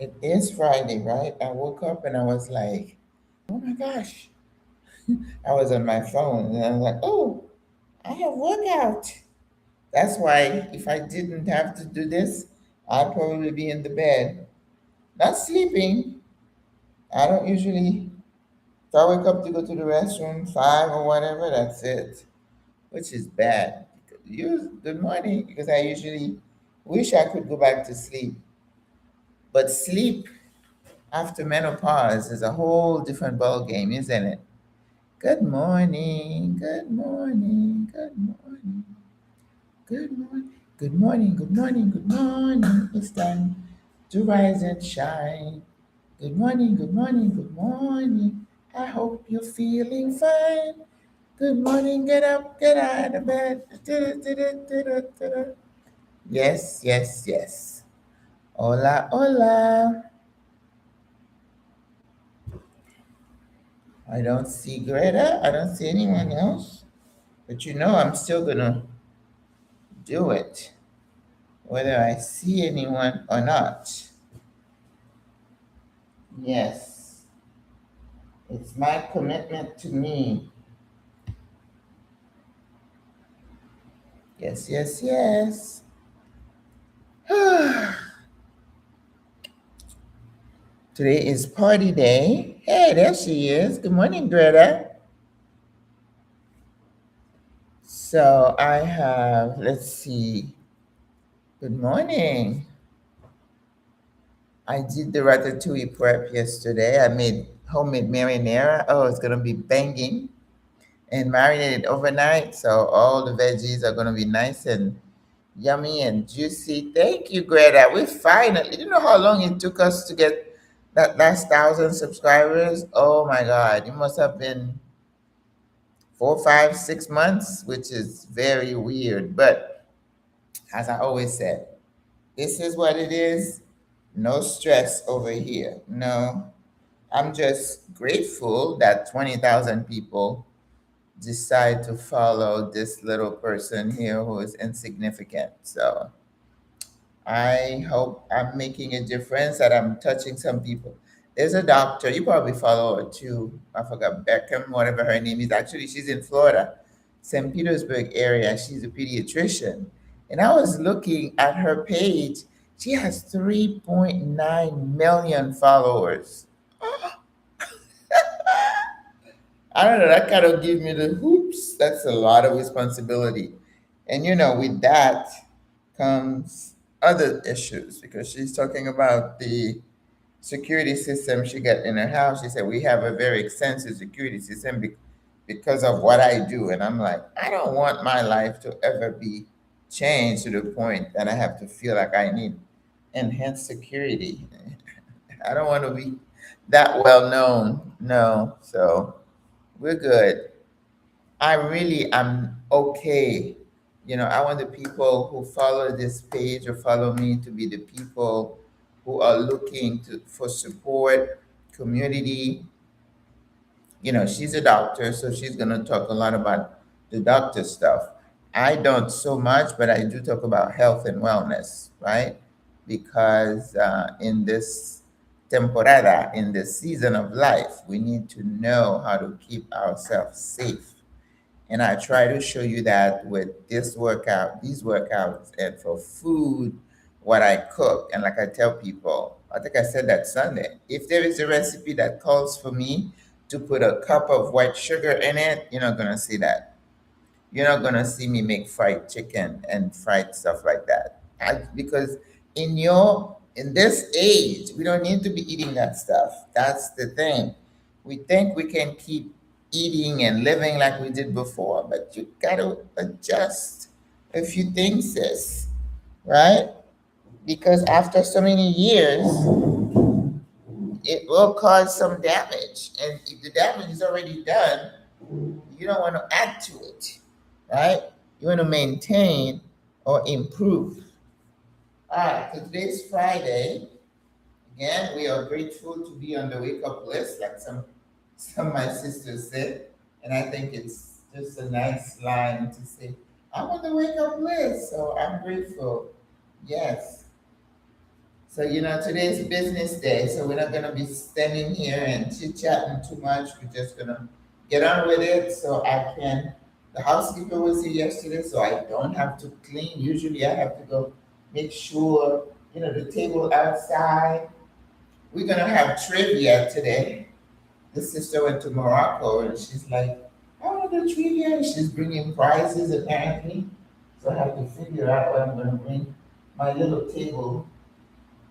It is Friday, right? I woke up and I was like, oh my gosh. I was on my phone and I was like, oh, I have workout. That's why if I didn't have to do this, I'd probably be in the bed, not sleeping. I don't usually, if I wake up to go to the restroom, 5 or whatever, that's it, which is bad. Good morning, because I usually wish I could go back to sleep. But sleep after menopause is a whole different ball game, isn't it? Good morning, good morning, good morning, good morning, good morning, good morning, good morning. It's time to rise and shine. Good morning, good morning, good morning. I hope you're feeling fine. Good morning, get up, get out of bed. Yes, yes, yes. Hola, hola. I don't see Greta. I don't see anyone else. But I'm still gonna do it, whether I see anyone or not. Yes, it's my commitment to me. Yes, yes, yes. Today is party day. Hey, there she is. Good morning, Greta. So I have, let's see. Good morning. I did the ratatouille prep yesterday. I made homemade marinara. Oh, it's gonna be banging and marinated overnight. So all the veggies are gonna be nice and yummy and juicy. Thank you, Greta. We finally, you know how long it took us to get that last 1,000 subscribers? Oh my God, it must have been 4, 5, 6 months, which is very weird. But as I always said, this is what it is. No stress over here. No, I'm just grateful that 20,000 people decide to follow this little person here who is insignificant. So I hope I'm making a difference, that I'm touching some people. There's a doctor, you probably follow her too. I forgot Beckham, whatever her name is. Actually, she's in Florida, St. Petersburg area. She's a pediatrician. And I was looking at her page. She has 3.9 million followers. I don't know, that kind of gives me the hoops. That's a lot of responsibility. And with that comes other issues, because she's talking about the security system she got in her house. She said, we have a very extensive security system because of what I do. And I'm like, I don't want my life to ever be changed to the point that I have to feel like I need enhanced security. I don't want to be that well known. No. So we're good. I really am okay. I want the people who follow this page or follow me to be the people who are looking for support, community. She's a doctor, so she's going to talk a lot about the doctor stuff. I don't so much, but I do talk about health and wellness, right? Because in this temporada, in this season of life, we need to know how to keep ourselves safe, and I try to show you that with these workouts, and for food, what I cook. And like I tell people, I think I said that Sunday, if there is a recipe that calls for me to put a cup of white sugar in it, you're not going to see that. You're not going to see me make fried chicken and fried stuff like that. Because in this age, we don't need to be eating that stuff. That's the thing. We think we can keep eating and living like we did before, but you got to adjust a few things, sis, right? Because after so many years, it will cause some damage. And if the damage is already done, you don't want to add to it, right? You want to maintain or improve. All right, so today's Friday. Again, we are grateful to be on the wake up list, like some of my sisters said. And I think it's just a nice line to say, I'm on the wake up list, so I'm grateful. Yes. So, today's business day, so we're not going to be standing here and chit chatting too much. We're just going to get on with it so I can. The housekeeper was here yesterday, so I don't have to clean. Usually, I have to go make sure, the table outside. We're going to have trivia today. The sister went to Morocco and she's like, I want to do trivia. And she's bringing prizes apparently. So I have to figure out what I'm going to bring my little table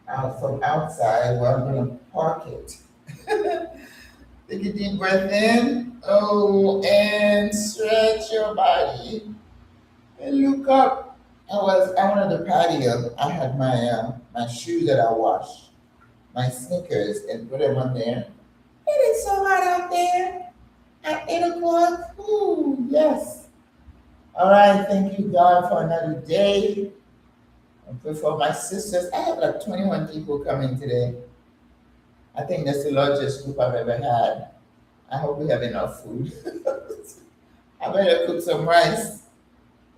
out from outside where I'm going to park it. Take a deep breath in. Oh, and stretch your body. And look up. I was out on the patio. I had my shoes that I washed, my sneakers, and put them on there. It is so hot out there at 8 o'clock. Ooh, yes. All right. Thank you, God, for another day. And pray for my sisters. I have like 21 people coming today. I think that's the largest group I've ever had. I hope we have enough food. I better cook some rice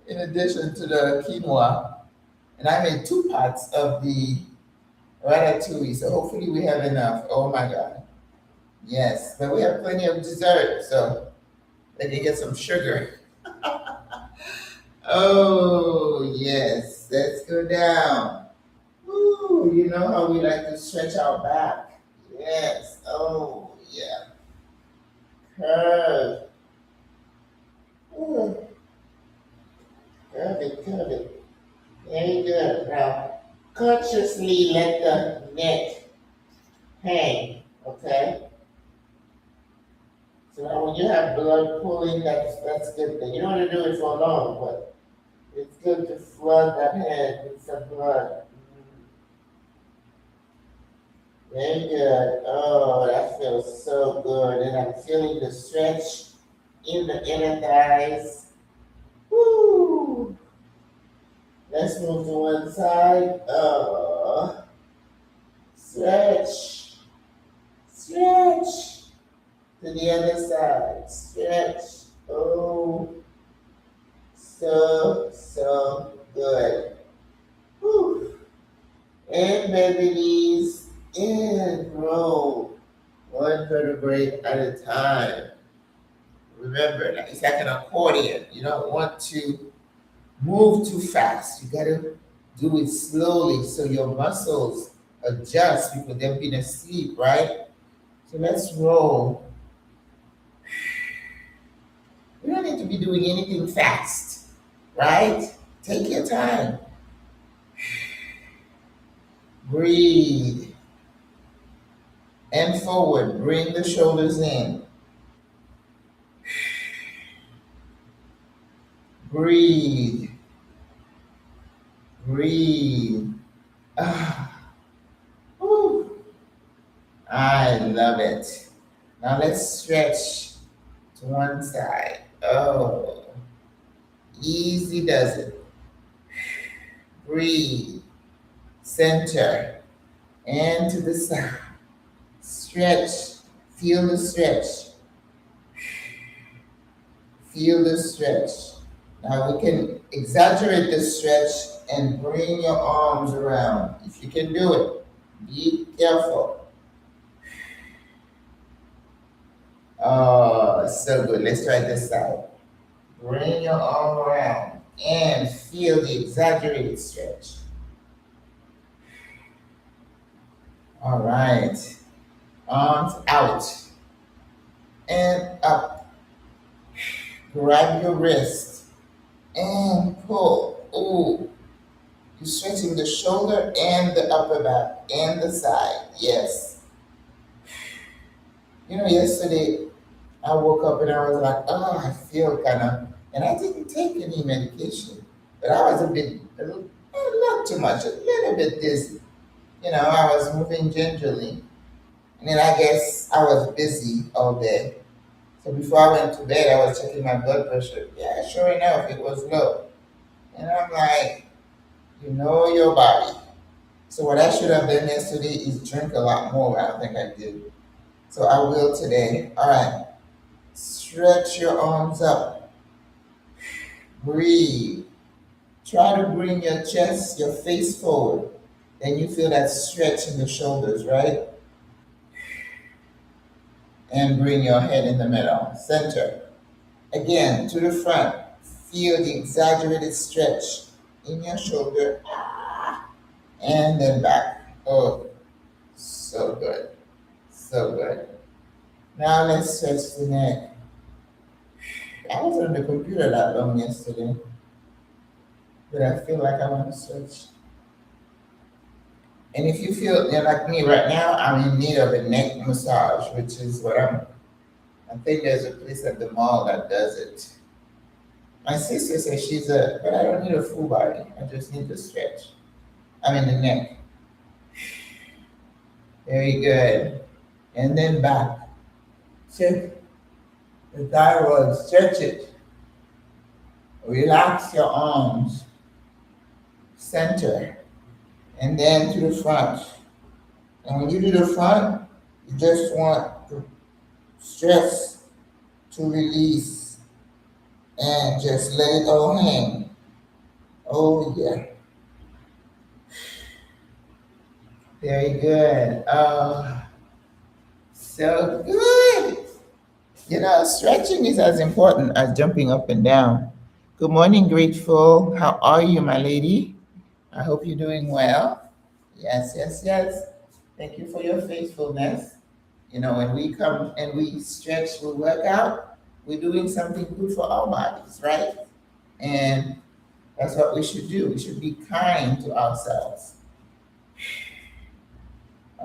in addition to the quinoa. And I made 2 pots of the ratatouille, so hopefully we have enough. Oh my God. Yes, but we have plenty of dessert, so they can get some sugar. Oh, yes, let's go down. Ooh, you know how we like to stretch our back. Yes, oh, yeah. Curve. Ooh, curve it, curve it. Very good. Now, consciously let the neck hang, okay? So now when you have blood pooling, that's good. You don't want to do it for long, but it's good to flood that head with some blood. Very good. Oh, that feels so good. And I'm feeling the stretch in the inner thighs. Woo! Let's move to one side. Oh, stretch. Stretch. To the other side. Stretch. Oh, so good. Whew. And bend the knees and roll one vertebrae at a time. Remember, that it's like an accordion. You don't want to move too fast. You gotta do it slowly so your muscles adjust because they've been asleep, right? So let's roll. You don't need to be doing anything fast, right? Take your time. Breathe. And forward. Bring the shoulders in. Breathe. Breathe. Ah. Whew. I love it. Now let's stretch to one side. Oh, easy does it. Breathe. Center. And to the side. Stretch. Feel the stretch. Feel the stretch. Now we can exaggerate the stretch and bring your arms around. If you can do it, be careful. Oh, so good. Let's try this side. Bring your arm around and feel the exaggerated stretch. All right. Arms out and up. Grab your wrist and pull. Ooh. You're stretching the shoulder and the upper back and the side. Yes. Yesterday I woke up and I was like, oh, I feel kind of, and I didn't take any medication, but I was not too much, a little bit dizzy. I was moving gingerly. And then I guess I was busy all day. So before I went to bed, I was checking my blood pressure. Yeah, sure enough, it was low. And I'm like, you know your body. So what I should have done yesterday is drink a lot more. I don't think I did. So I will today. All right. Stretch your arms up. Breathe. Try to bring your chest, your face forward. Then you feel that stretch in the shoulders, right? And bring your head in the middle, center. Again, to the front. Feel the exaggerated stretch in your shoulder and then back. Oh, so good. So good. Now let's stretch the neck. I was on the computer that long yesterday, but I feel like I want to stretch. And if you feel you're like me right now, I'm in need of a neck massage, which is what I think there's a place at the mall that does it. My sister says but I don't need a full body. I just need the stretch. I'm in the neck. Very good. And then back. Check the thyroid, stretch it. Relax your arms. Center. And then to the front. And when you do the front, you just want the stress to release and just let it all hang. Oh, yeah. Very good. Oh, so good. Stretching is as important as jumping up and down. Good morning, Grateful. How are you, my lady? I hope you're doing well. Yes, yes, yes. Thank you for your faithfulness. When we come and we stretch, we work out, we're doing something good for our bodies, right? And that's what we should do. We should be kind to ourselves.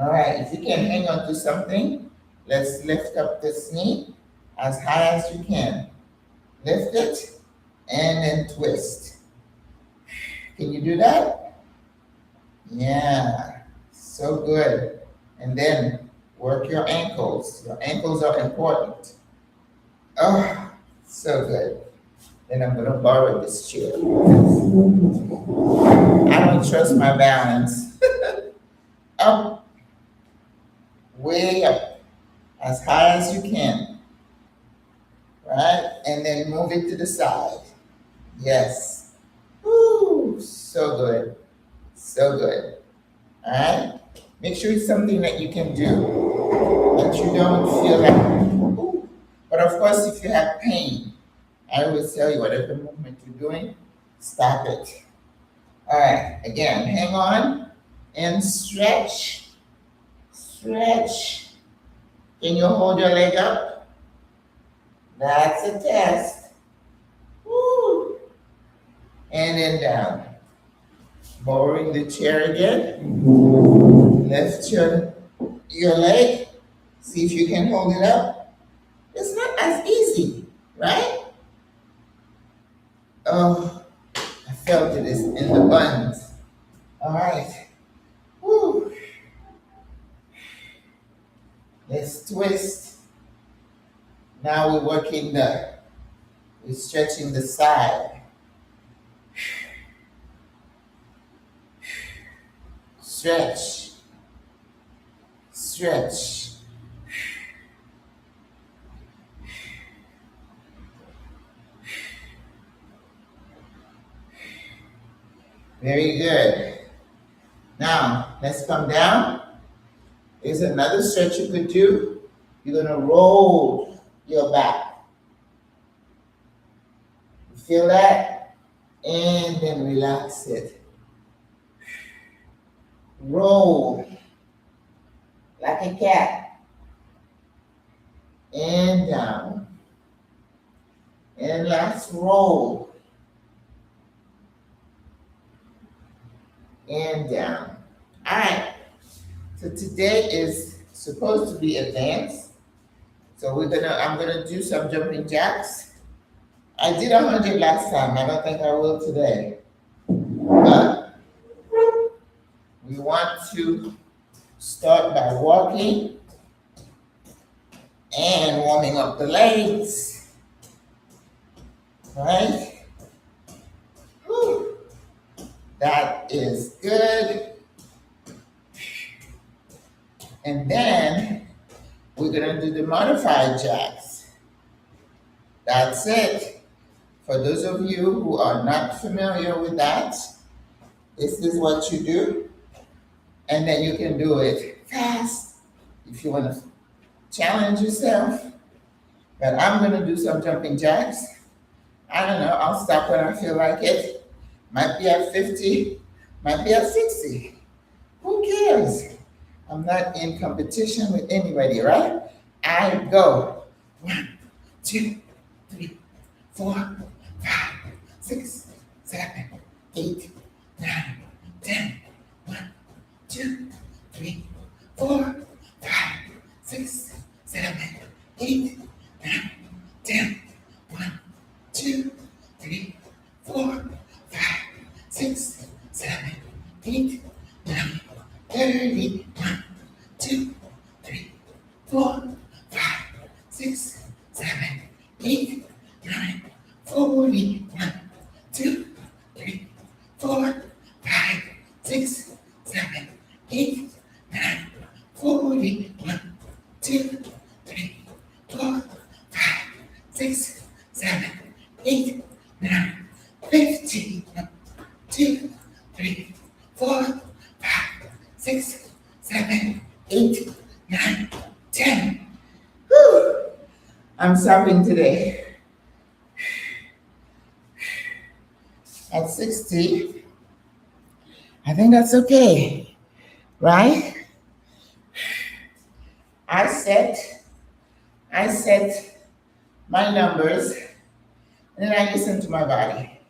All right, if you can hang on to something, let's lift up this knee as high as you can. Lift it and then twist. Can you do that? Yeah, so good. And then work your ankles. Your ankles are important. Oh, so good. Then I'm going to borrow this chair. I don't trust my balance. Up, way up, as high as you can. Right? And then move it to the side. Yes. Woo, so good. So good. All right? Make sure it's something that you can do, that you don't feel like, ooh. But of course, if you have pain, I always tell you, whatever movement you're doing, stop it. All right, again, hang on and stretch. Stretch. Can you hold your leg up? That's a test. Woo. And then down. Borrowing the chair again. Lift your leg. See if you can hold it up. It's not as easy, right? Oh, I felt it is in the buns. All right. Woo. Let's twist. Now we're stretching the side. Stretch. Stretch. Very good. Now, let's come down. There's another stretch you could do. You're going to roll your back. Feel that? And then relax it. Roll like a cat. And down. And last roll. And down. All right. So today is supposed to be advanced. So I'm gonna do some jumping jacks. I did 100 last time. I don't think I will today. But we want to start by walking and warming up the legs. Right? Whew. That is good. And then we're gonna do the modified jacks. That's it. For those of you who are not familiar with that, this is what you do. And then you can do it fast if you want to challenge yourself. But I'm going to do some jumping jacks. I don't know. I'll stop when I feel like it. Might be at 50, might be at 60. Who cares? I'm not in competition with anybody, right? I go. 1, 2, 3, 4, 5, 6, 7, 8, 9, 10. 1, 2, 3, 4, 5, 6, 7, 8, 9, 10. 1, 2, 3, 4, 5, 6, 7, 8, 9, 30. 1, 2, 3, 4, 5, 6, 7, 8, 9, 40. 1, 2, 3, 4, 5, 6, 7, 8, 9, 40. 1, 2, 3, 4, 5, 6, 7, 8, 9, 50. 1, 2, 3, 4, 5, 6, 7, 8, 9, 10. Whew. I'm stopping today. At 60, I think that's okay, right? I set my numbers, and then I listen to my body.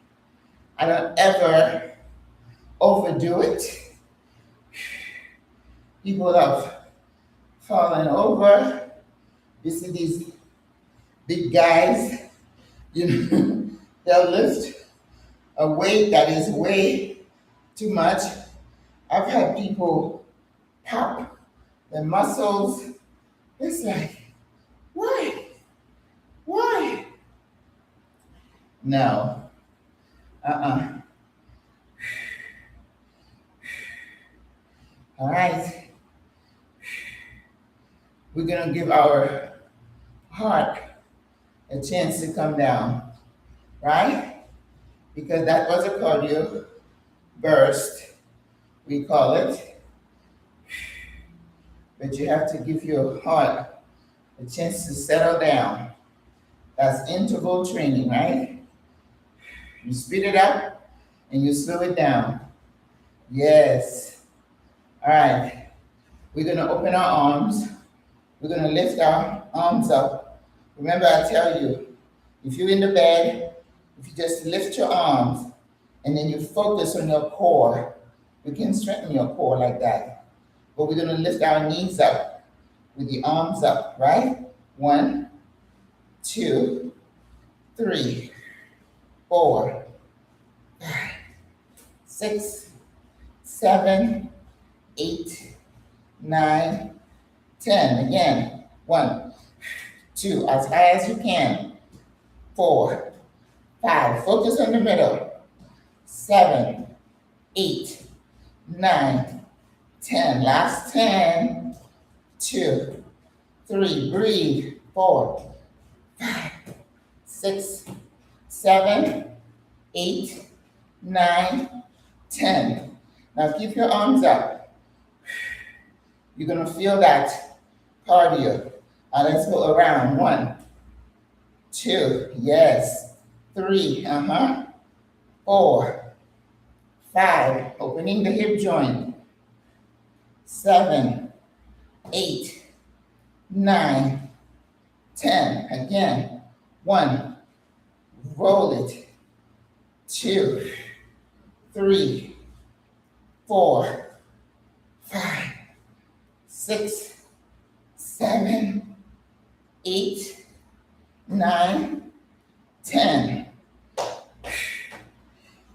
I don't ever overdo it. People have fallen over. You see these big guys, you know, they'll lift a weight that is way too much. I've had people pop their muscles. It's like, why? Why? No. All right. We're going to give our heart a chance to come down, right? Because that was a cardio burst, we call it. But you have to give your heart a chance to settle down. That's interval training, right? You speed it up and you slow it down. Yes. All right. We're going to open our arms. We're going to lift our arms up. Remember, I tell you, if you're in the bed, if you just lift your arms and then you focus on your core, you can strengthen your core like that. But we're going to lift our knees up with the arms up, right? 1, 2, 3, 4, 5, 6, 7, 8, 9, 10. Again, 1, 2, as high as you can. 4, 5, focus on the middle. 7, 8, 9, 10. Last 10. 2, 3, breathe. 4, 5, 6, 7, 8, 9, 10. Now keep your arms up. You're going to feel that cardio. Now let's go around. 1, 2, yes. 3, 4, 5, opening the hip joint. 7, 8, 9, 10. Again. 1, roll it. 2, 3, 4, 5, 6, 7, 8, 9, 10.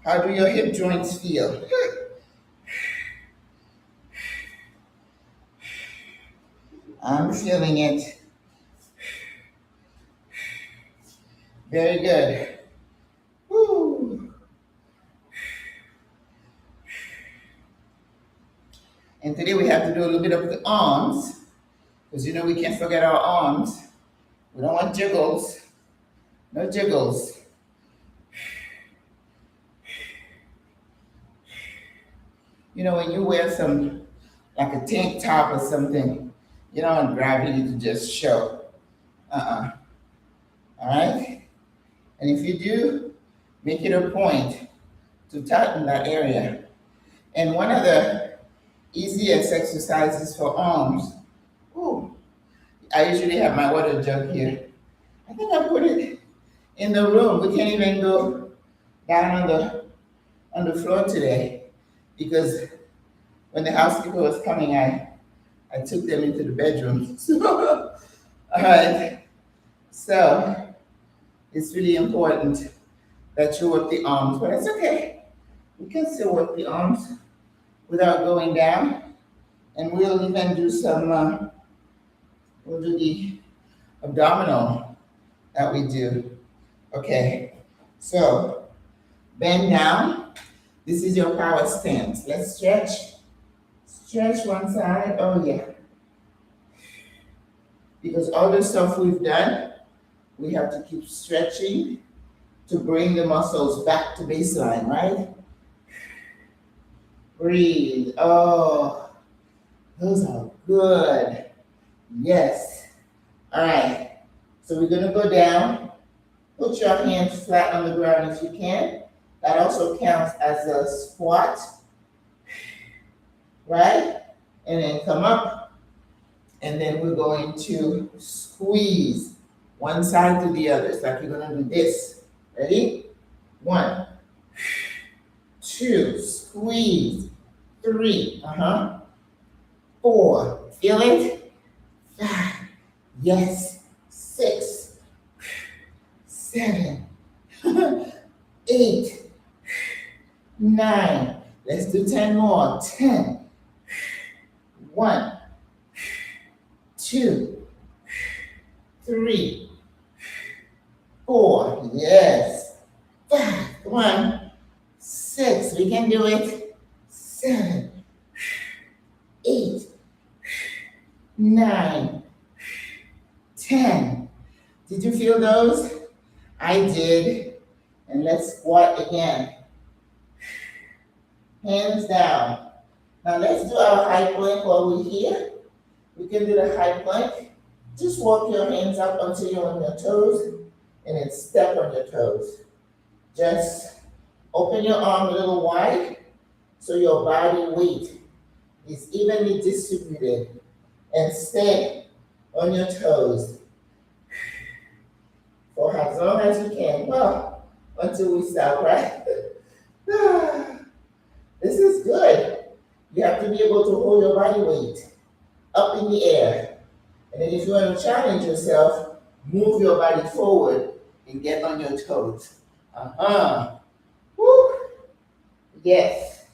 How do your hip joints feel? I'm feeling it. Very good. Woo. And today we have to do a little bit of the arms, because you know we can't forget our arms. We don't want jiggles. No jiggles. You know, when you wear some like a tank top or something. You don't want gravity to just show. All right? And if you do, make it a point to tighten that area. And one of the easiest exercises for arms, ooh, I usually have my water jug here. I think I put it in the room. We can't even go down on the floor today because when the housekeeper was coming, I took them into the bedroom. All right. So it's really important that you work the arms, but it's okay. We can still work the arms without going down. And we'll even do we'll do the abdominal that we do. Okay. So bend down. This is your power stance. Let's stretch. Stretch one side. Oh, yeah. Because all the stuff we've done, we have to keep stretching to bring the muscles back to baseline, right? Breathe. Oh, those are good. Yes. All right. So we're going to go down. Put your hands flat on the ground if you can. That also counts as a squat, right? And then come up. And then we're going to squeeze one side to the other. It's like you're going to do this. Ready? 1, 2, squeeze. 3, 4, feel it? 5, yes. 6, 7, 8, 9. Let's do 10 more. 10. 1, 2, 3, 4. Yes. 5. Come on. 6. We can do it. 7, 8, 9, 10. Did you feel those? I did. And let's squat again. Hands down. Now let's do our high plank while we're here. We can do the high plank. Just walk your hands up until you're on your toes and then step on your toes. Just open your arm a little wide so your body weight is evenly distributed and stay on your toes for as long as you can. Well, until we stop, right? This is good. You have to be able to hold your body weight up in the air. And then if you want to challenge yourself, move your body forward and get on your toes. Woo. Yes.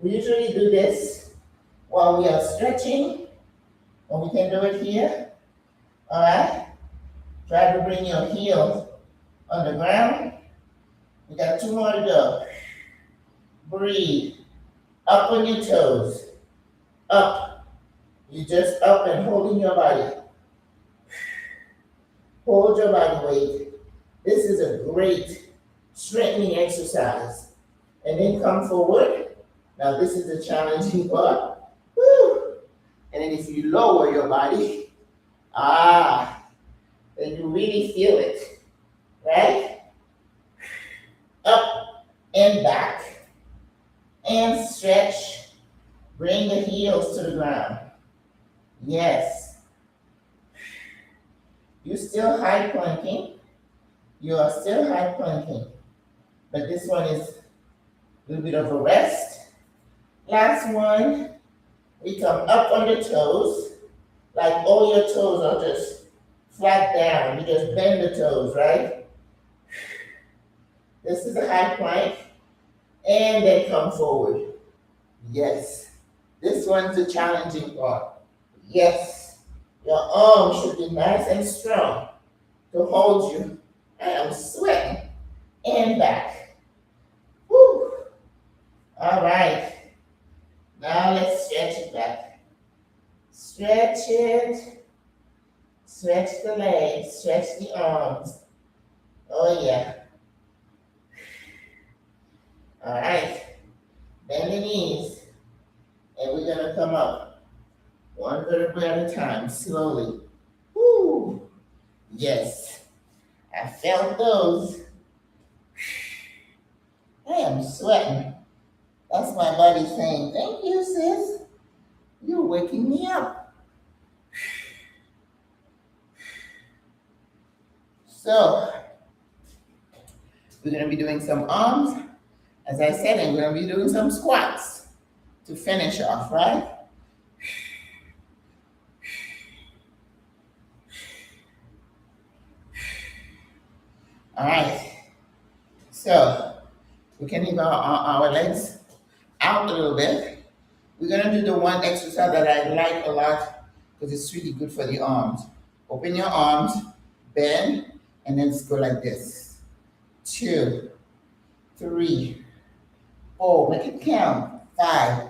We usually do this while we are stretching, and we can do it here. All right? Try to bring your heels on the ground. We got 2 more to go. Breathe. Up on your toes. Up. You just up and holding your body. Hold your body weight. This is a great strengthening exercise. And then come forward. Now this is the challenging part. Woo. And then if you lower your body, then you really feel it, right? Up and back. And stretch. Bring the heels to the ground. Yes. You're still high planking. You are still high planking. But this one is a little bit of a rest. Last one. We come up on the toes. Like all your toes are just flat down. You just bend the toes, right? This is a high plank. And then come forward. Yes. This one's the challenging part. Yes. Your arms should be nice and strong to hold you. I am sweating. And back. Woo. All right. Now let's stretch it back. Stretch it. Stretch the legs. Stretch the arms. Oh, yeah. All right. Bend the knees, and we're gonna come up one vertebra at a time, slowly. Woo! Yes, I felt those. I am sweating. That's my body saying, thank you, sis. You're waking me up. So, we're going to be doing some arms, as I said, and we're going to be doing some squats to finish off, right? All right. So, we can leave our legs out a little bit. We're going to do the one exercise that I like a lot because it's really good for the arms. Open your arms, bend, and then just go like this. 2, 3, 4, make it count. 5,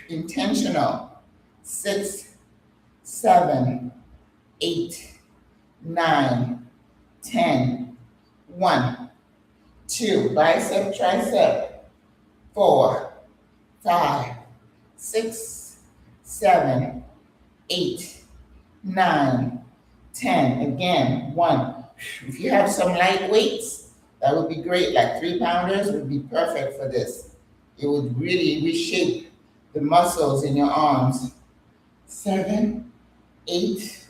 intentional. 6, 7, 8, 9, 10. 1, 2, bicep, tricep. 4, 5, 6, 7, 8, 9, 10. Again, 1. If you have some light weights, that would be great. Like 3-pounders would be perfect for this. It would really reshape the muscles in your arms. 7, 8,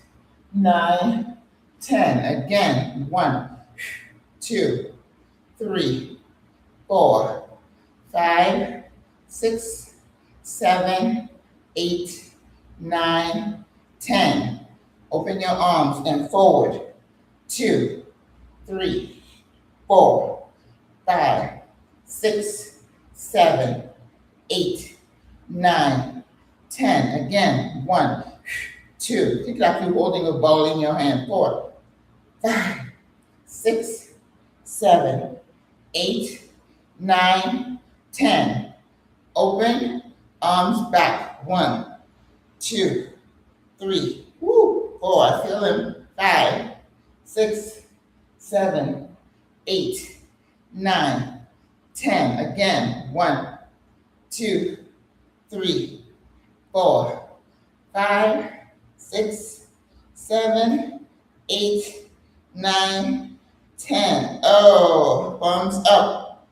9, 10. Again, 1, 2, 3, 4, 5, 6, 7, 8, 9, 10. Open your arms and forward. 2, 3, 4, 5, 6, 7, 8, 9, 10. Again, 1, 2. Think like you're holding a ball in your hand. 4, 5, 6, 7, 8, 9, 10. Open, arms back. 1, 2, 3, 4. I feel them. 5, 6, 7, 8, 9, 10. Again. 1, 2, 3, 4, 5, 6, 7, 8, 9, 10. Oh, arms up.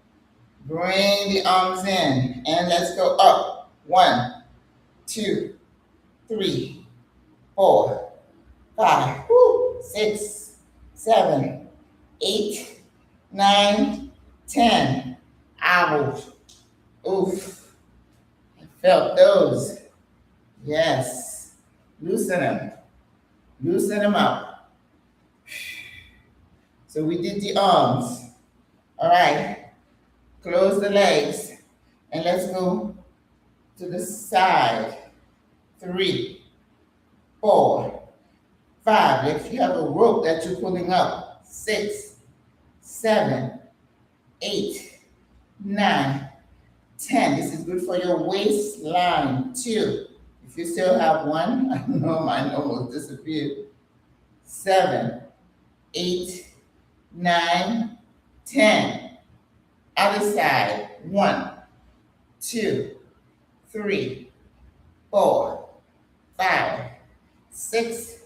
Bring the arms in. And let's go up. 1, 2, 3, 4, 5, 6, 7, 8, 9, 10. Ouch. Oof. I felt those. Yes. Loosen them. Loosen them up. So we did the arms. All right. Close the legs. And let's go to the side. 3, 4, 5. If you have a rope that you're pulling up. 6, 7, 8, 9, 10. This is good for your waistline. 2. If you still have 1, I know mine almost disappeared. 7, 8, 9, 10. Other side. 1, 2, 3, 4, 5, 6,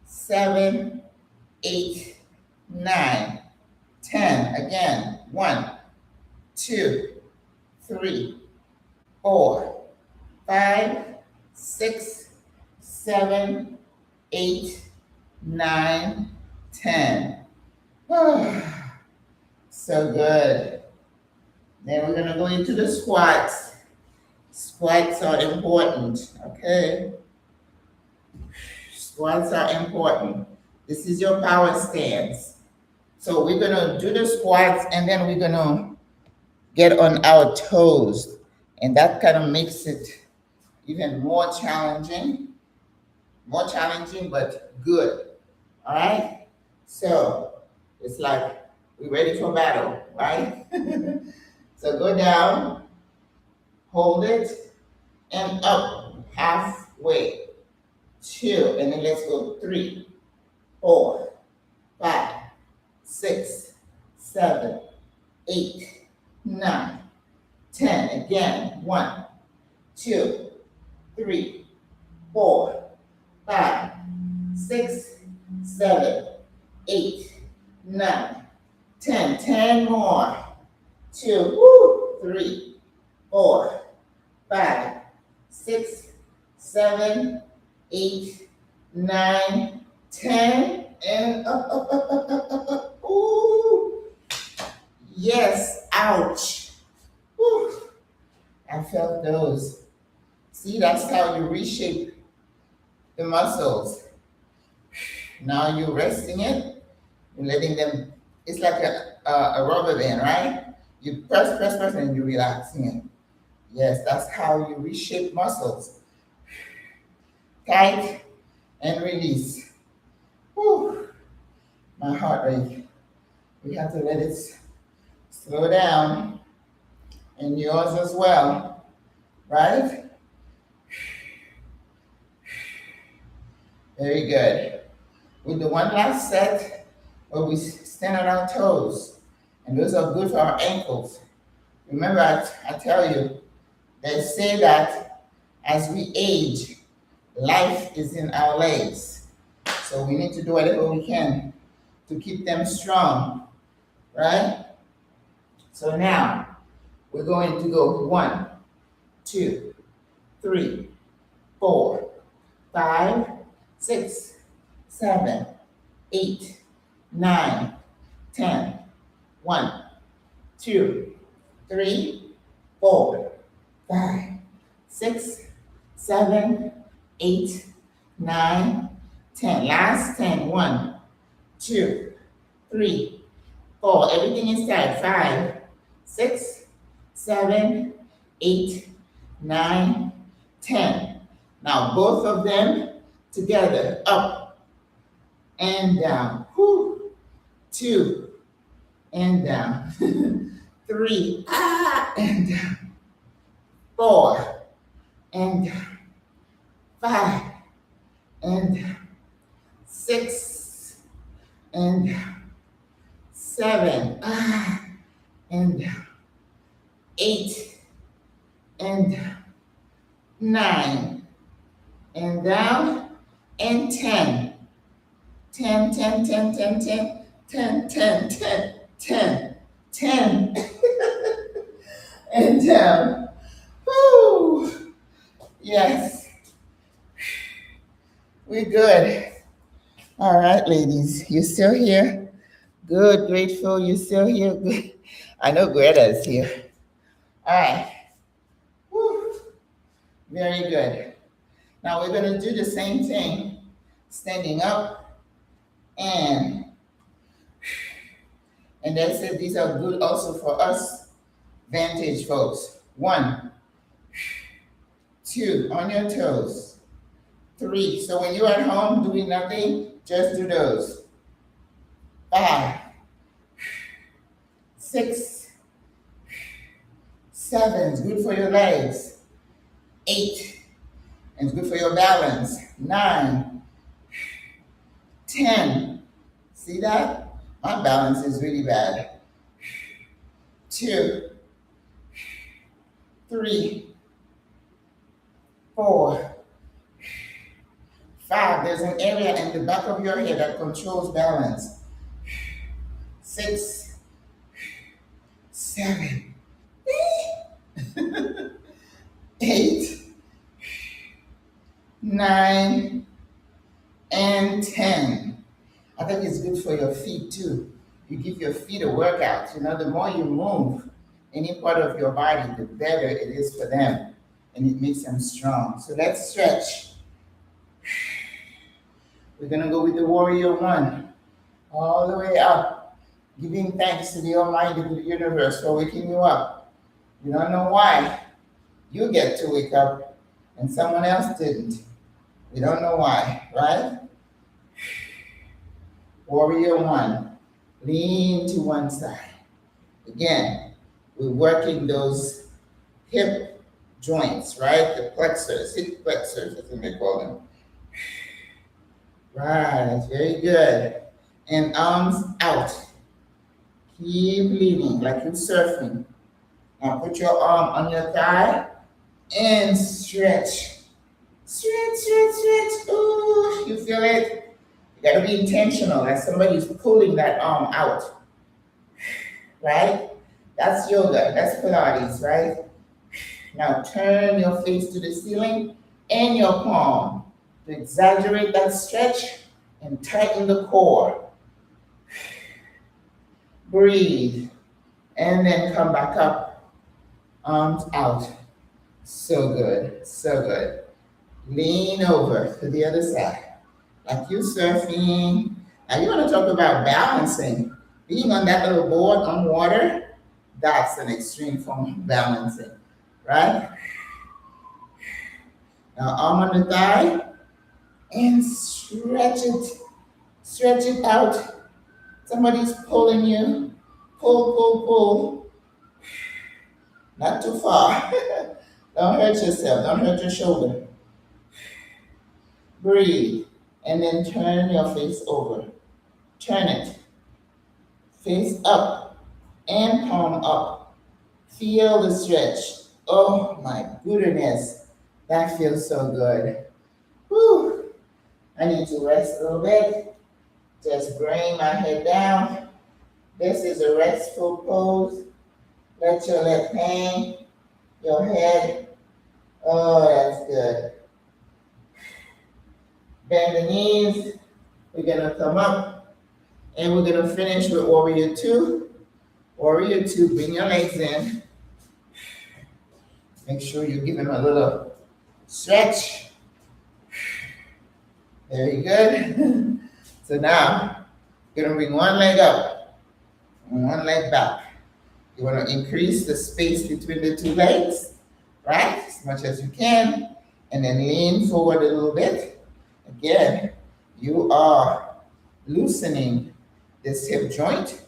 7, 8, 9, 10. Again. 1, 2, 3, 4, 5, 6, 7, 8, 9, 10. So good. Then we're going to go into the squats. Squats are important, okay? Squats are important. This is your power stance. So we're going to do the squats and then we're going to get on our toes. And that kind of makes it even more challenging. More challenging, but good. All right? So it's like we're ready for battle, right? So go down, hold it, and up halfway. 2, and then let's go 3, 4, 5, 6, 7, 8, 9, 10. Again. 10. 1, 2, 3, 4, 5, 6, 7, 8, 9, 10. 10 more. 2, 3, 4, 5, 6, 7, 8, 9, 10. And up, up, up, up, up, up, up. Ooh. Yes. Ouch. Ooh. I felt those. See, that's how you reshape the muscles. Now you're resting it, you're letting them, it's like a rubber band, right? You press, press, press, and you're relaxing it. Yes, that's how you reshape muscles. Tight and release. Whew. My heart rate. We have to let it slow down. And yours as well, right? Very good. We'll do one last set where we stand on our toes. And those are good for our ankles. Remember, I tell you, they say that as we age, life is in our legs. So we need to do whatever we can to keep them strong, right? So now, we're going to go 1, 2, 3, 4, 5, 6, 7, 8, 9, 10. 1, 2, 3, 4, 5, 6, 7, 8, 9, 10. Last 10. 1, 2, 3, 4. Everything is tight. 5, 6, 7, 8, 9, 10. Now both of them together. Up and down. 2 and down. 3 and down. 4 and down. 5 and down. 6 and down. 7 and down. 8 and down. 9 and down. And 10. 10, 10, 10, 10, 10, 10, 10, 10, 10, 10. And down. Woo! Yes. We're good. All right, ladies. You still here? Good, grateful. You still here? Good. I know Greta's here. All right. Woo. Very good. Now we're going to do the same thing. Standing up and they said these are good also for us vantage folks. 1, 2, on your toes. 3, so when you're at home doing nothing, just do those. 5, 6, 7, it's good for your legs. 8, and it's good for your balance. 9, 10, see that? My balance is really bad. 2, 3, 4, 5. There's an area in the back of your head that controls balance. 6, 7, 8, 9, and 10. I think it's good for your feet too. You give your feet a workout. You know, the more you move any part of your body, the better it is for them. And it makes them strong. So let's stretch. We're going to go with the warrior 1. All the way up. Giving thanks to the Almighty, to the universe for waking you up. You don't know why. You get to wake up and someone else didn't. We don't know why, right? Warrior 1, lean to one side. Again, we're working those hip joints, right? The plexors, hip plexors, I think they call them. Right, very good. And arms out. Keep leaning like you're surfing. Now put your arm on your thigh and stretch. Stretch, stretch, stretch. Ooh, you feel it? You gotta be intentional, like somebody's pulling that arm out, right? That's yoga, that's Pilates, right? Now turn your face to the ceiling and your palm to exaggerate that stretch and tighten the core. Breathe, and then come back up, arms out. So good, so good. Lean over to the other side, like you surfing. Now you want to talk about balancing. Being on that little board on water, that's an extreme form of balancing, right? Now arm on the thigh and stretch it out. Somebody's pulling you. Pull, pull, pull. Not too far. Don't hurt yourself. Don't hurt your shoulder. Breathe. And then turn your face over. Turn it. Face up and palm up. Feel the stretch. Oh my goodness. That feels so good. Whew. I need to rest a little bit. Just bring my head down. This is a restful pose. Let your leg hang, your head. Oh, that's good. Bend the knees. We're gonna come up and we're gonna finish with warrior two. Warrior two, bring your legs in. Make sure you give them a little stretch. Very good. So now, you're gonna bring one leg up and one leg back. You wanna increase the space between the two legs, right? As much as you can. And then lean forward a little bit. Again, you are loosening this hip joint,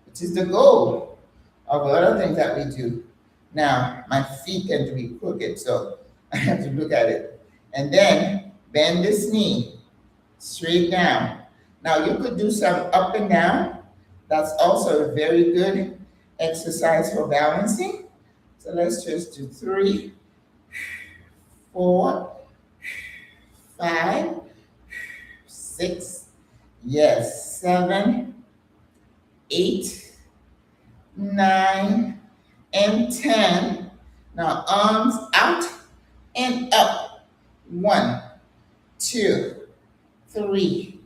which is the goal of a lot of things that we do. Now, my feet tend to be crooked, so I have to look at it. And then bend this knee straight down. Now, you could do some up and down. That's also a very good exercise for balancing. So let's just do 3, 4, 5, 6, yes, 7, 8, 9, and 10. Now arms out and up. 1, 2, 3,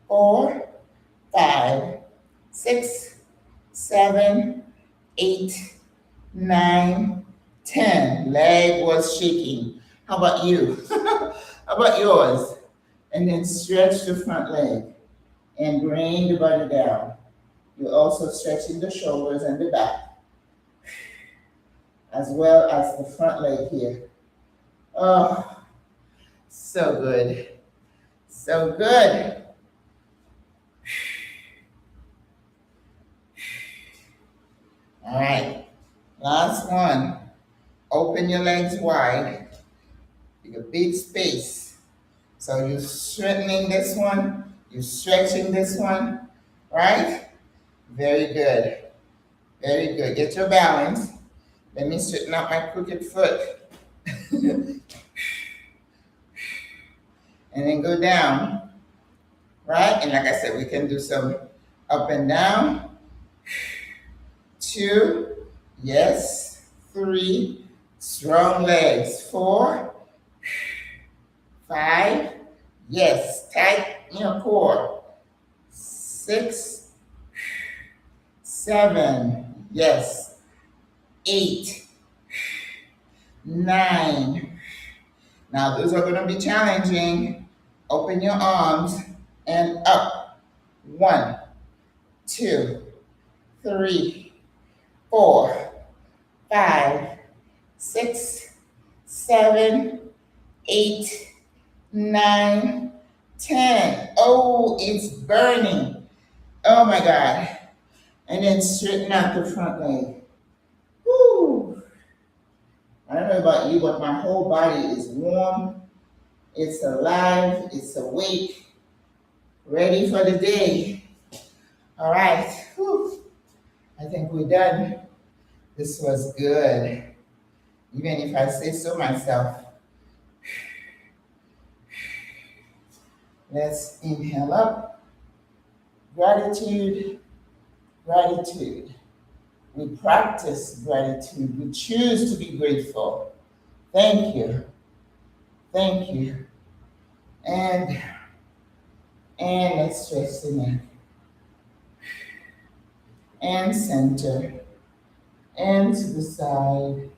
4, 5, 6, 7, 8, 9, 10. Leg was shaking. How about you? How about yours? And then stretch the front leg and bring the body down. You're also stretching the shoulders and the back, as well as the front leg here. Oh, so good. So good. All right, last one. Open your legs wide. Take a big space. So you're strengthening this one, you're stretching this one, right? Very good. Very good. Get your balance. Let me straighten out my crooked foot. And then go down, right? And like I said, we can do some up and down. 2, yes. 3, strong legs. 4, 5, yes. Tighten your core. 6, 7, yes. 8, 9. Now those are going to be challenging. Open your arms and up. 1, 2, 3, 4, 5, 6, 7, 8, 9, 10. Oh, it's burning. Oh my God. And then straighten out the front leg. Woo. I don't know about you, but my whole body is warm. It's alive. It's awake. Ready for the day. All right. Whew. I think we're done. This was good. Even if I say so myself, let's inhale up. Gratitude, gratitude. We practice gratitude. We choose to be grateful. Thank you. Thank you. And let's stretch the neck. And center. And to the side.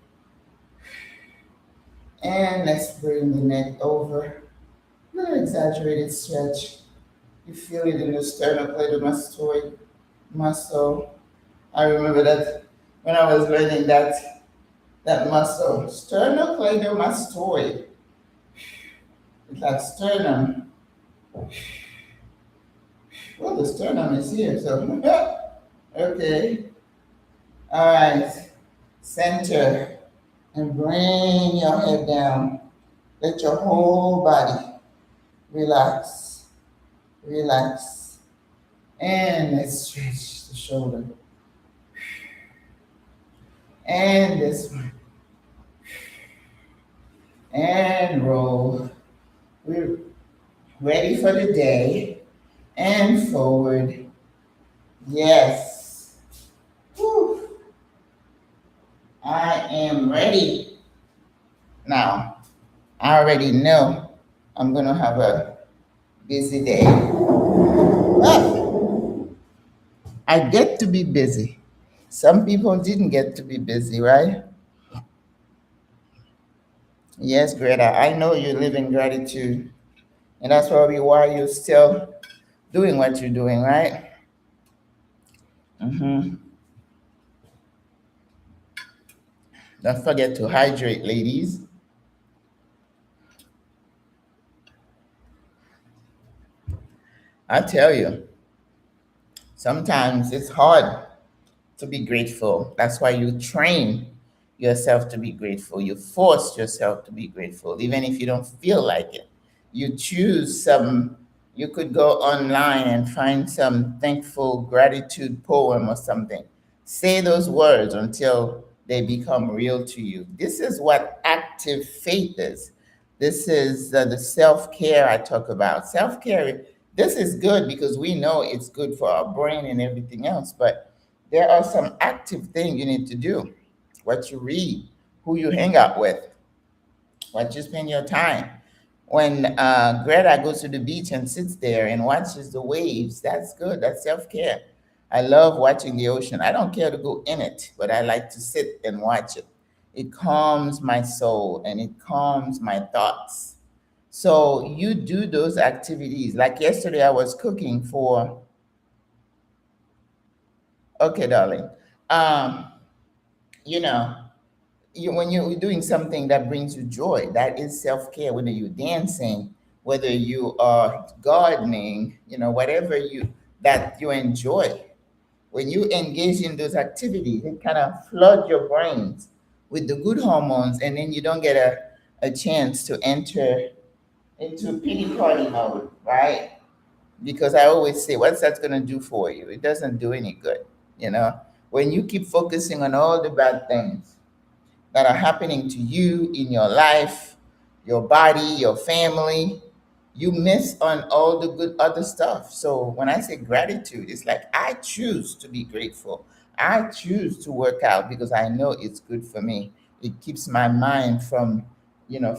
And let's bring the neck over. A little exaggerated stretch. You feel it in the sternocleidomastoid muscle. I remember that when I was learning that muscle, sternocleidomastoid. It's like sternum. Well, the sternum is here, so okay. All right. Center and bring your head down. Let your whole body relax. Relax. And let's stretch the shoulder. And this one. And roll. We're ready for the day. And forward. Yes. Whew. I am ready. Now, I already know I'm going to have a busy day. But I get to be busy. Some people didn't get to be busy, right? Yes, Greta, I know you live in gratitude. And that's probably why you're still doing what you're doing, right? hmm Don't forget to hydrate, ladies. I tell you, sometimes it's hard to be grateful. That's why you train yourself to be grateful. You force yourself to be grateful, even if you don't feel like it. You choose some, you could go online and find some thankful gratitude poem or something. Say those words until they become real to you. This is what active faith is. This is the self care I talk about. Self care, this is good because we know it's good for our brain and everything else, but there are some active things you need to do. What you read, who you hang out with, what you spend your time. When Greta goes to the beach and sits there and watches the waves, that's good. That's self care. I love watching the ocean. I don't care to go in it, but I like to sit and watch it. It calms my soul and it calms my thoughts. So you do those activities. Like yesterday, I was cooking for, okay, darling. Um, you know, when you're doing something that brings you joy, that is self-care. Whether you're dancing, whether you are gardening, whatever that you enjoy, when you engage in those activities, it kind of flood your brains with the good hormones, and then you don't get a chance to enter into pity party mode, right? Because I always say, what's that going to do for you? It doesn't do any good, you know when you keep focusing on all the bad things that are happening to you in your life, your body, your family, you miss on all the good other stuff. So when I say gratitude, it's like I choose to be grateful. I choose to work out because I know it's good for me. It keeps my mind from,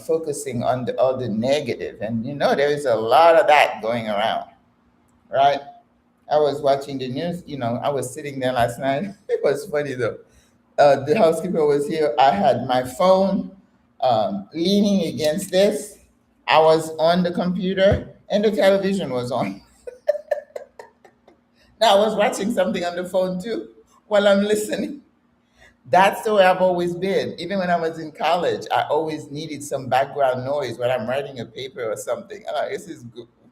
focusing on all the negative. And there is a lot of that going around, right? I was watching the news, I was sitting there last night. It was funny though. The housekeeper was here. I had my phone leaning against this. I was on the computer and the television was on. Now I was watching something on the phone too while I'm listening. That's the way I've always been. Even when I was in college, I always needed some background noise when I'm writing a paper or something. I'm like, this is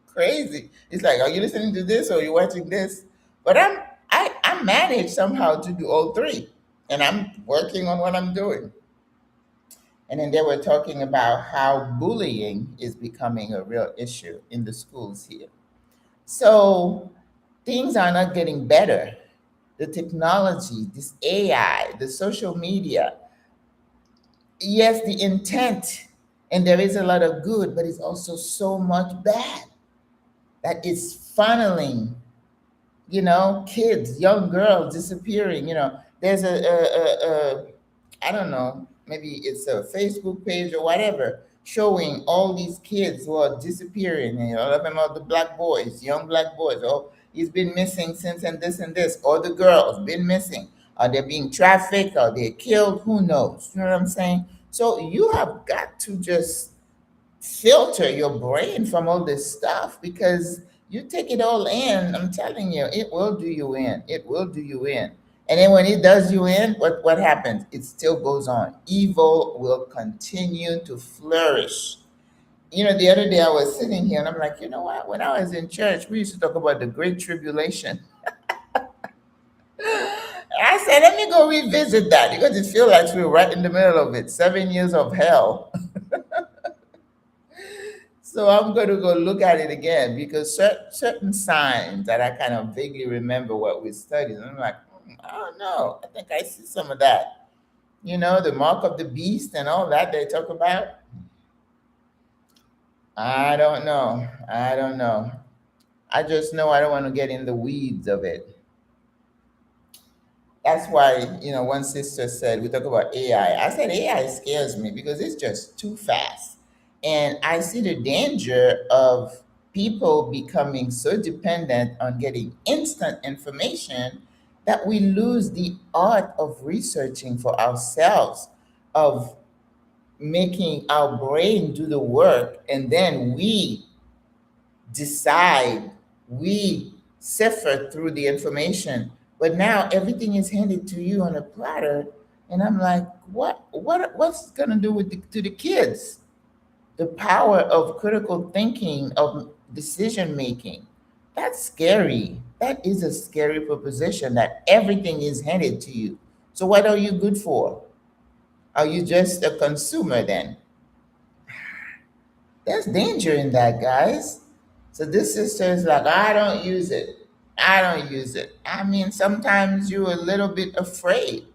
crazy. It's like, are you listening to this or are you watching this? But I managed somehow to do all three, and I'm working on what I'm doing. And then they were talking about how bullying is becoming a real issue in the schools here. So things are not getting better. The technology, this AI, the social media, yes, the intent, and there is a lot of good, but it's also so much bad that it's funneling, kids, young girls disappearing. There's I don't know, maybe it's a Facebook page or whatever, showing all these kids who are disappearing. And all of them are the black boys, young black boys. Oh, he's been missing since and this, or the girls been missing. Are they being trafficked? Are they killed? Who knows? You know what I'm saying? So you have got to just filter your brain from all this stuff, because you take it all in. I'm telling you, it will do you in. It will do you in. And then when it does you in, what happens? It still goes on. Evil will continue to flourish. The other day I was sitting here and I'm like, you know what? When I was in church, we used to talk about the Great Tribulation. I said, let me go revisit that, because it feels like we're right in the middle of it. 7 years of hell. So I'm going to go look at it again, because certain signs that I kind of vaguely remember what we studied. And I'm like, I don't know. I think I see some of that. The mark of the beast and all that they talk about. I don't know. I don't know. I just know I don't want to get in the weeds of it. That's why, one sister said, we talk about AI. I said, AI scares me because it's just too fast. And I see the danger of people becoming so dependent on getting instant information that we lose the art of researching for ourselves, of making our brain do the work, and then we decide, we sift through the information. But now everything is handed to you on a platter, and I'm like, what's it gonna do with to the kids? The power of critical thinking, of decision making. That's scary. That is a scary proposition, that everything is handed to you. So what are you good for? Are you just a consumer then? There's danger in that, guys. So this sister is like, I don't use it. I don't use it. I mean, sometimes you're a little bit afraid,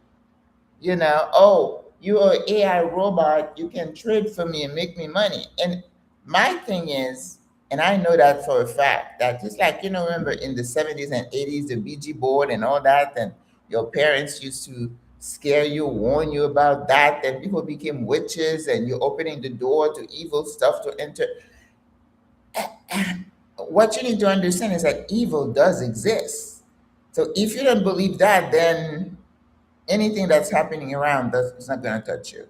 oh, you're an AI robot. You can trade for me and make me money. And my thing is, and I know that for a fact, that just like, remember in the 70s and 80s, the BG board and all that, and your parents used to scare you, warn you about that, and people became witches and you're opening the door to evil stuff to enter. What you need to understand is that evil does exist. So if you don't believe that, then anything that's happening around us is not going to touch you.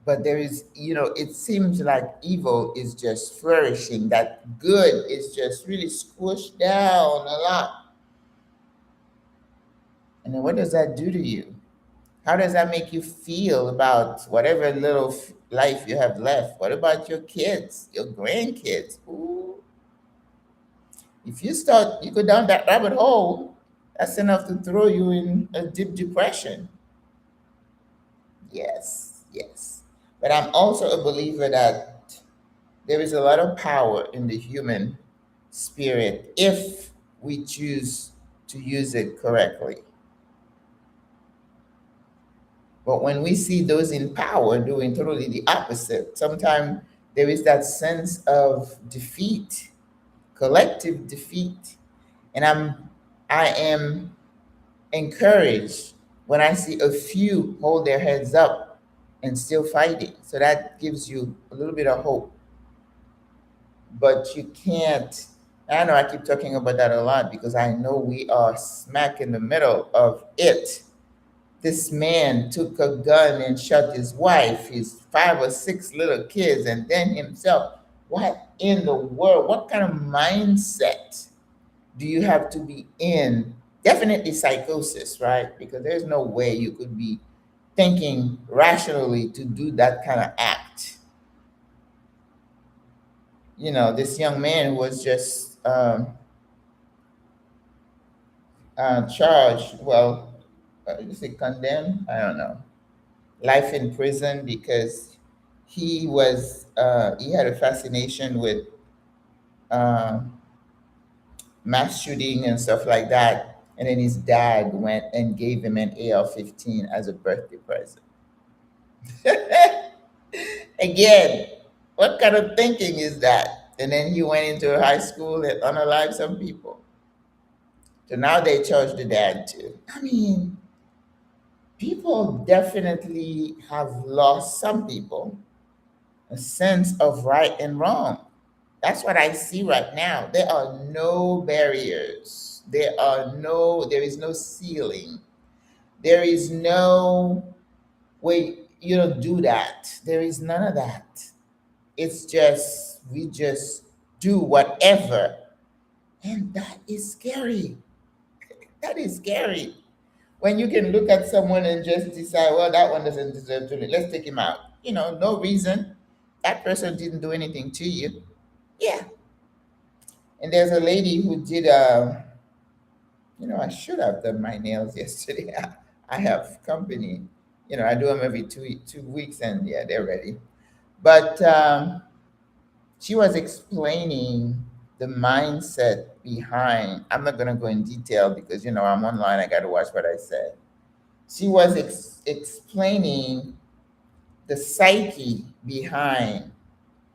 But there is, it seems like evil is just flourishing, that good is just really squished down a lot. And then what does that do to you? How does that make you feel about whatever little life you have left? What about your kids, your grandkids? Ooh. If you go down that rabbit hole, that's enough to throw you in a deep depression. Yes, yes. But I'm also a believer that there is a lot of power in the human spirit if we choose to use it correctly. But when we see those in power doing totally the opposite, sometimes there is that sense of defeat, collective defeat. And I am encouraged when I see a few hold their heads up and still fighting. So that gives you a little bit of hope. But you can't, I know I keep talking about that a lot because I know we are smack in the middle of it. This man took a gun and shot his wife, his 5 or 6 little kids, and then himself. What in the world? What kind of mindset do you have to be in? Definitely psychosis, right? Because there's no way you could be thinking rationally to do that kind of act. This young man was just charged. Well, is it condemned? I don't know. Life in prison because he had a fascination with uh, mass shooting and stuff like that. And then his dad went and gave him an AR-15 as a birthday present. Again, what kind of thinking is that? And then he went into high school and unalived some people. So now they charge the dad too. I mean, people definitely have lost, some people, a sense of right and wrong. That's what I see right now. There are no barriers. There is no ceiling. There is no way you don't do that. There is none of that. It's just, we just do whatever. And that is scary. That is scary. When you can look at someone and just decide, well, that one doesn't deserve to live. Let's take him out. No reason. That person didn't do anything to you. Yeah. And there's a lady who did, I should have done my nails yesterday. I have company. I do them every 2 weeks, and yeah, they're ready. But she was explaining the mindset behind. I'm not going to go in detail because I'm online. I got to watch what I said. She was explaining the psyche behind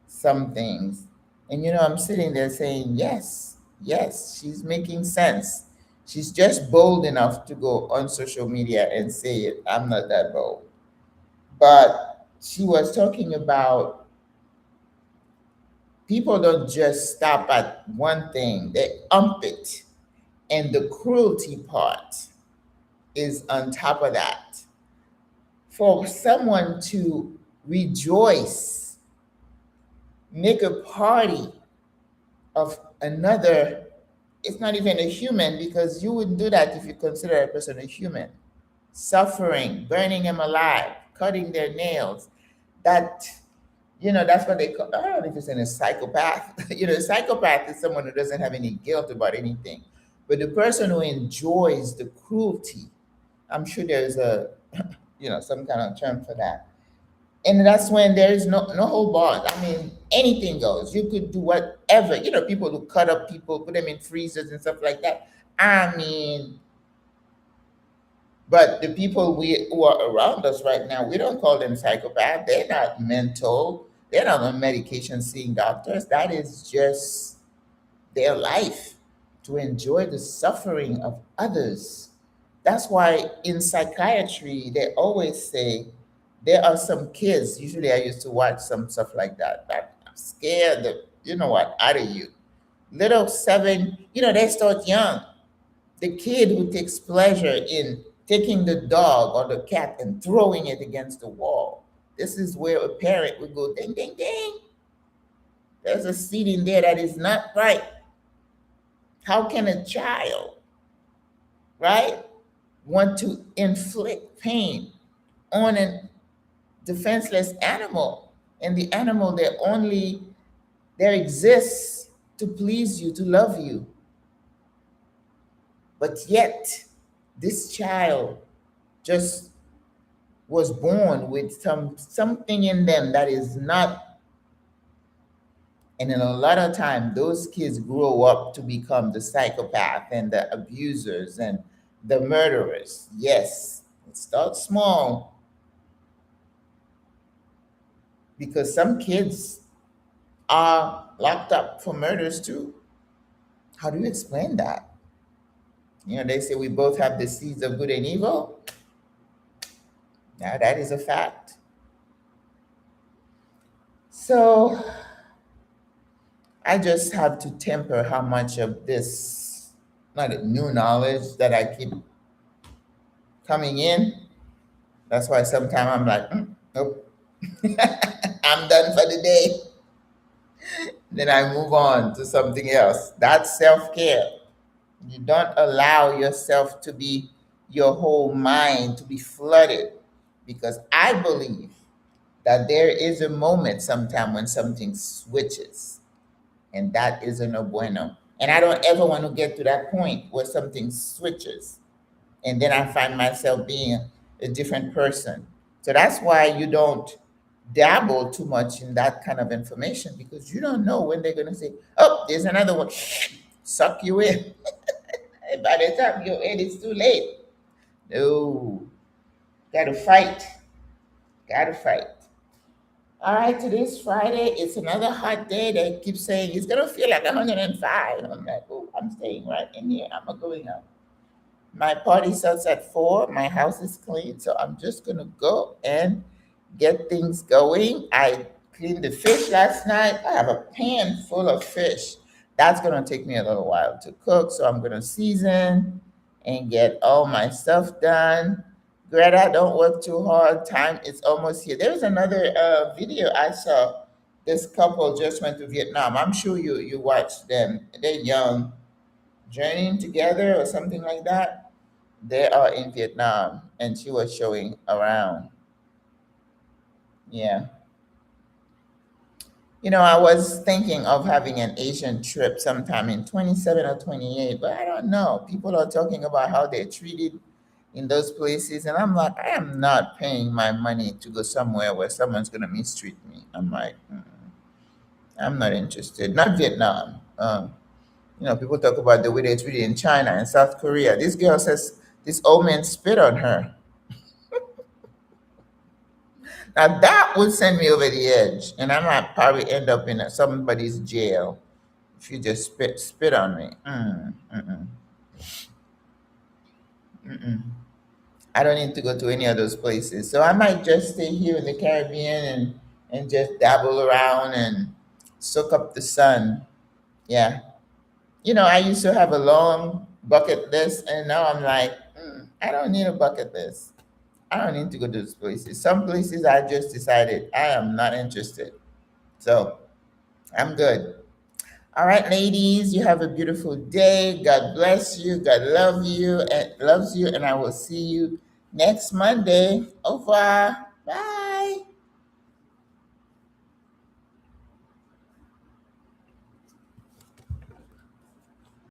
some things. And I'm sitting there saying, yes, yes, she's making sense. She's just bold enough to go on social media and say it. I'm not that bold. But she was talking about people don't just stop at one thing, they ump it. And the cruelty part is on top of that. For someone to rejoice, make a party of another, it's not even a human, because you wouldn't do that if you consider a person a human. Suffering, burning them alive, cutting their nails. That, that's what they call, I don't know if it's in a psychopath. A psychopath is someone who doesn't have any guilt about anything. But the person who enjoys the cruelty, I'm sure there's a, some kind of term for that. And that's when there is no whole bars. I mean, anything goes. You could do whatever. People who cut up people, put them in freezers and stuff like that. I mean, but the people who are around us right now, we don't call them psychopaths. They're not mental. They're not on medication seeing doctors. That is just their life, to enjoy the suffering of others. That's why in psychiatry, they always say there are some kids, usually I used to watch some stuff like that scare the, out of you. Little seven, they start young. The kid who takes pleasure in taking the dog or the cat and throwing it against the wall. This is where a parent would go, ding, ding, ding. There's a seed in there that is not right. How can a child, right, want to inflict pain on a defenseless animal? And the animal, there exists to please you, to love you. But yet, this child just was born with something in them that is not. And in a lot of time, those kids grow up to become the psychopath and the abusers and the murderers. Yes, it starts small, because some kids are locked up for murders too. How do you explain that? They say we both have the seeds of good and evil. Now, that is a fact. So I just have to temper how much of this, not a new knowledge that I keep coming in. That's why sometimes I'm like, nope, I'm done for the day. Then I move on to something else. That's self care. You don't allow yourself to be, your whole mind to be flooded, because I believe that there is a moment sometime when something switches, and that is a no bueno. And I don't ever want to get to that point where something switches and then I find myself being a different person. So that's why you don't dabble too much in that kind of information, because you don't know when they're going to say, oh, there's another one, suck you in. And by the time you're in, it's too late. No, got to fight. Gotta fight. All right, today's Friday. It's another hot day. They keep saying it's gonna feel like 105. I'm like, oh, I'm staying right in here. I'm not going out. My party starts at 4. My house is clean, so I'm just gonna go and get things going. I cleaned the fish last night. I have a pan full of fish. That's gonna take me a little while to cook, so I'm gonna season and get all my stuff done. Greta, don't work too hard. Time is almost here. There's another video I saw. This couple just went to Vietnam. I'm sure you watched them. They're young, journeying together or something like that. They are in Vietnam, and she was showing around. Yeah. I was thinking of having an Asian trip sometime in 27 or 28, but I don't know. People are talking about how they're treated in those places, and I'm like, I am not paying my money to go somewhere where someone's going to mistreat me. I'm like, I'm not interested. Not Vietnam. People talk about the way they treated in China and South Korea. This girl says this old man spit on her. Now that would send me over the edge, and I might probably end up in somebody's jail if you just spit on me. Mm-mm. I don't need to go to any of those places, so I might just stay here in the Caribbean and just dabble around and soak up the sun. Yeah, I used to have a long bucket list, and now I'm like, I don't need a bucket list. I don't need to go to those places. Some places I just decided I am not interested. So I'm good. All right, ladies, you have a beautiful day. God bless you. God love you and loves you. And I will see you next Monday. Au revoir.